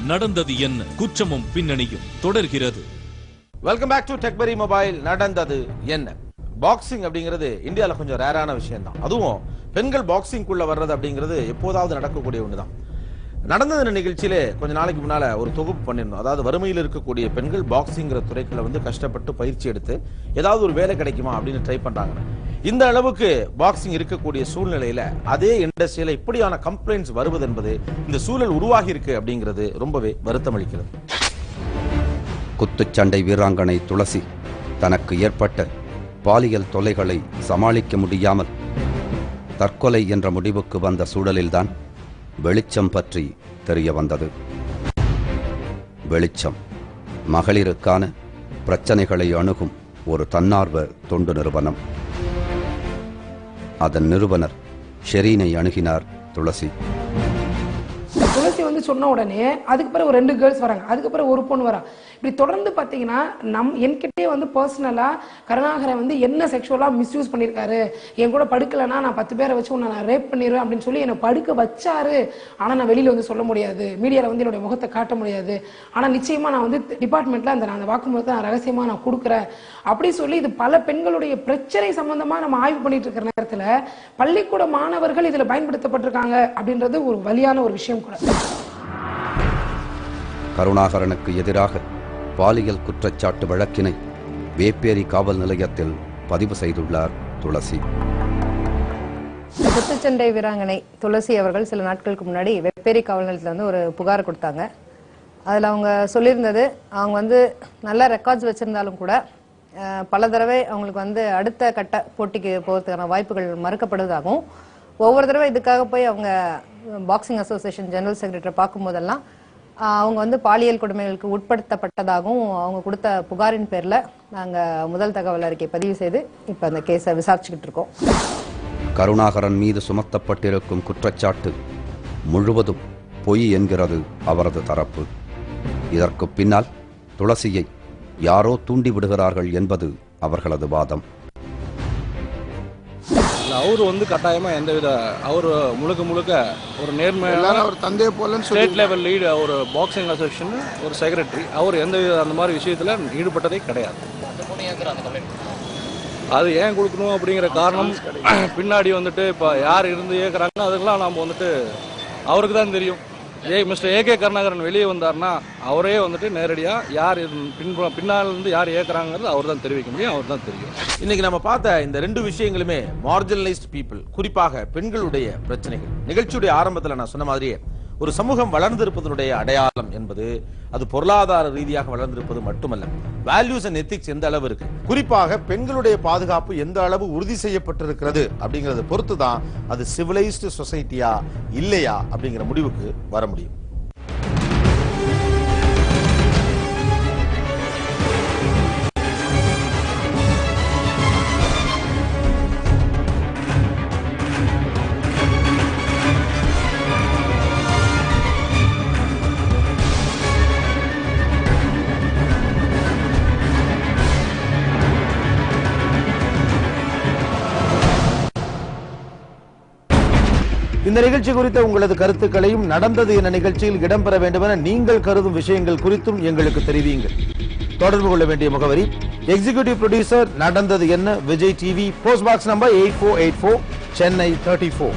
நடந்தது என்ன? குற்றமும் பின்னணியும் தொடர்கிறது. Welcome back to Techberry mobile. நடந்தது என்ன? பாக்ஸிங் அப்படிங்கிறது இந்தியாவில் கொஞ்சம் ரேரான விஷயம் தான். அதுவும் பெண்கள் பாக்ஸிங்குள்ள வர்றது அப்படிங்கிறது எப்போதாவது நடக்கக்கூடிய ஒண்ணுதான். நடந்தது நிகழ்ச்சியிலே கொஞ்ச நாளைக்கு முன்னால ஒரு தொகுப்பு பண்ணிருந்தோம். அதாவது வறுமையில் இருக்கக்கூடிய பெண்கள் பாக்ஸிங்கிற துறைக்குள்ள வந்து கஷ்டப்பட்டு பயிற்சி எடுத்து ஏதாவது ஒரு வேலை கிடைக்குமா அப்படின்னு ட்ரை பண்றாங்க. இந்த அளவுக்கு பாக்ஸிங் இருக்கக்கூடிய சூழ்நிலையில அதே இண்டஸ்ட்ரியில இப்படியான கம்ப்ளைண்ட்ஸ் வருவது என்பது இந்த சூழல் உருவாகி இருக்கு அப்படிங்கிறது ரொம்பவே வருத்தம் அளிக்கிறது. குத்துச்சண்டை வீராங்கனை துளசி தனக்கு ஏற்பட்ட பாலியல் தொல்லைகளை சமாளிக்க முடியாமல் தற்கொலை என்ற முடிவுக்கு வந்த சூழலில்தான் வெளிச்சம் பற்றி தெரிய வந்தது. வெளிச்சம் மகளிருக்கான பிரச்சனைகளை அணுகும் ஒரு தன்னார்வ தொண்டு நிறுவனம். அதன் நிறுவனர் ஷெரீனை அணுகினார் துளசி. துளசி வந்து சொன்ன உடனே அதுக்கு பிறகு ஒரு 2 கேர்ள்ஸ் வராங்க, அதுக்கு பிறகு ஒரு பொண்ணு வரா. இப்படி தொடர்ந்து பார்த்தீங்கன்னா என்கிட்டே வந்து பர்சனலாக கருணாகரன் வந்து என்ன செக்ஷுவலாக மிஸ்யூஸ் பண்ணியிருக்காரு, என் கூட படுக்கலைன்னா நான் 10 பேரை வச்சு உன்னை நான் ரேப் பண்ணிடுவேன் அப்படின்னு சொல்லி என்னை படுக்க வச்சாரு. ஆனால் நான் வெளியில் வந்து சொல்ல முடியாது, மீடியாவில் வந்து என்னுடைய முகத்தை காட்ட முடியாது, ஆனால் நிச்சயமாக நான் வந்து டிபார்ட்மெண்ட்டில் அந்த வாக்குமூலத்தை நான் ரகசியமாக நான் கொடுக்குறேன் அப்படி சொல்லி இது பல பெண்களுடைய பிரச்சனை சம்பந்தமாக நம்ம ஆய்வு பண்ணிட்டு இருக்கிற நேரத்தில் பள்ளிக்கூட மாணவர்கள் இதில் பயன்படுத்தப்பட்டிருக்காங்க அப்படின்றது ஒரு வலியான ஒரு விஷயம் கூட. கருணாகரனுக்கு எதிராக பாலியல் குற்றச்சாட்டு வழக்கினை வேப்பேரி காவல் நிலையத்தில் பதிவு செய்துள்ளார் துளசி. குத்துச்சண்டை வீராங்கனை துளசி அவர்கள் சில நாட்களுக்கு முன்னாடி வேப்பேரி காவல் நிலையத்தில் வந்து ஒரு புகார் கொடுத்தாங்க. அதில் அவங்க சொல்லியிருந்தது, அவங்க வந்து நல்ல ரெக்கார்ட்ஸ் வச்சிருந்தாலும் கூட பல தடவை அவங்களுக்கு வந்து அடுத்த கட்ட போட்டிக்கு போகிறதுக்கான வாய்ப்புகள் மறுக்கப்படுவதாகவும், ஒவ்வொரு தடவை இதுக்காக போய் அவங்க பாக்ஸிங் அசோசியேஷன் ஜெனரல் செக்ரட்டரி பார்க்கும்போதெல்லாம் அவங்க வந்து பாலியல் கொடுமைகளுக்கு உட்படுத்தப்பட்டதாகவும் அவங்க கொடுத்த புகாரின் பேரில் நாங்கள் முதல் தகவல் அறிக்கை பதிவு செய்து இப்போ அந்த கேஸை விசாரிச்சுக்கிட்டு இருக்கோம். கருணாகரன் மீது சுமத்தப்பட்டிருக்கும் குற்றச்சாட்டு முழுவதும் பொய் என்கிறது அவரது தரப்பு. இதற்கு பின்னால் துளசியை யாரோ தூண்டி விடுகிறார்கள் என்பது அவர்களது வாதம். அவரு வந்து கட்டாயமா எந்தவித அவரு முழுக்க ஒரு நேர்மையான ஒரு தந்தையை போல ஸ்டேட் லெவல் லீடு, ஒரு பாக்ஸிங் அசோசியேஷன் ஒரு செக்ரட்டரி, அவர் எந்தவித அந்த மாதிரி விஷயத்துல ஈடுபட்டதே கிடையாது. அது ஏன் கொடுக்கணும் அப்படிங்கிற காரணம் பின்னாடி வந்துட்டு இப்போ யார் இருந்து ஏற்கிறாங்க அதெல்லாம் நாம் வந்துட்டு அவருக்கு தான் தெரியும். மிஸ்டர் ஏகே கருணாகரன் வெளியே வந்தார்னா அவரே வந்துட்டு நேரடியாக யார் பின்னால் இருந்து யார் ஏற்கிறாங்கிறது அவர் தான் தெரிவிக்க முடியும், அவர் தான் தெரியும். இன்னைக்கு நம்ம பார்த்த இந்த 2 விஷயங்களுமே மார்ஜினலைஸ்ட் பீப்புள், குறிப்பாக பெண்களுடைய பிரச்சனைகள். நிகழ்ச்சியுடைய ஆரம்பத்தில் நான் சொன்ன மாதிரியே ஒரு சமூகம் வளர்ந்திருப்பதனுடைய அடையாளம் என்பது அது பொருளாதார ரீதியாக வளர்ந்திருப்பது மட்டுமல்ல, வேல்யூஸ் அண்ட் எத்திக்ஸ் எந்த அளவு இருக்கு, குறிப்பாக பெண்களுடைய பாதுகாப்பு எந்த அளவு உறுதி செய்யப்பட்டிருக்கிறது அப்படிங்கறத பொறுத்து தான் அது சிவிலைஸ்டு சொசைட்டியா இல்லையா அப்படிங்கிற முடிவுக்கு வர முடியும். இந்த நிகழ்ச்சி குறித்த உங்களது கருத்துக்களையும் நடந்தது என நிகழ்ச்சியில் இடம்பெற வேண்டும் என நீங்கள் கருதும் விஷயங்கள் குறித்தும் எங்களுக்கு தெரிவியுங்கள். தொடர்பு கொள்ள வேண்டிய முகவரி எக்ஸிகியூட்டிவ் ப்ரொடியூசர் நடந்தது என்ன, Vijay TV, post box number 8484, Chennai 34.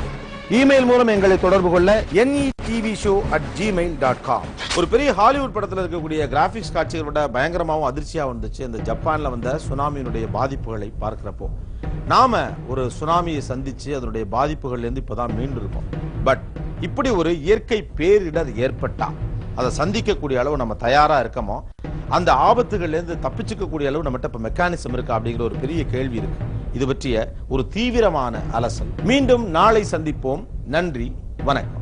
Email மூலம் எங்களை தொடர்பு கொள்ள netvshow@gmail.com. ஒரு பெரிய ஹாலிவுட் படத்தில் இருக்கக்கூடிய கிராபிக்ஸ் காட்சிகளோட பயங்கரமாகவும் அதிர்ச்சியாக வந்துச்சு. இந்த ஜப்பான்ல வந்த சுனாமியினுடைய பாதிப்புகளை பார்க்கிறப்போ நாம ஒரு சுனாமியை சந்திச்சு அதனுடைய பாதிப்புகள்ல இருந்து இப்பதான் மீண்டு இருக்கோம். பட் இப்படி ஒரு இயற்கை பேரிடர் ஏற்பட்டா அதை சந்திக்கக்கூடிய அளவு நம்ம தயாரா இருக்கமோ, அந்த ஆபத்துகள்ல இருந்து தப்பிச்சுக்கக்கூடிய அளவு நம்மகிட்ட இப்ப மெக்கானிசம் இருக்கா அப்படிங்கிற ஒரு பெரிய கேள்வி இருக்கு. இது பற்றிய ஒரு தீவிரமான அலசல். மீண்டும் நாளை சந்திப்போம். நன்றி, வணக்கம்.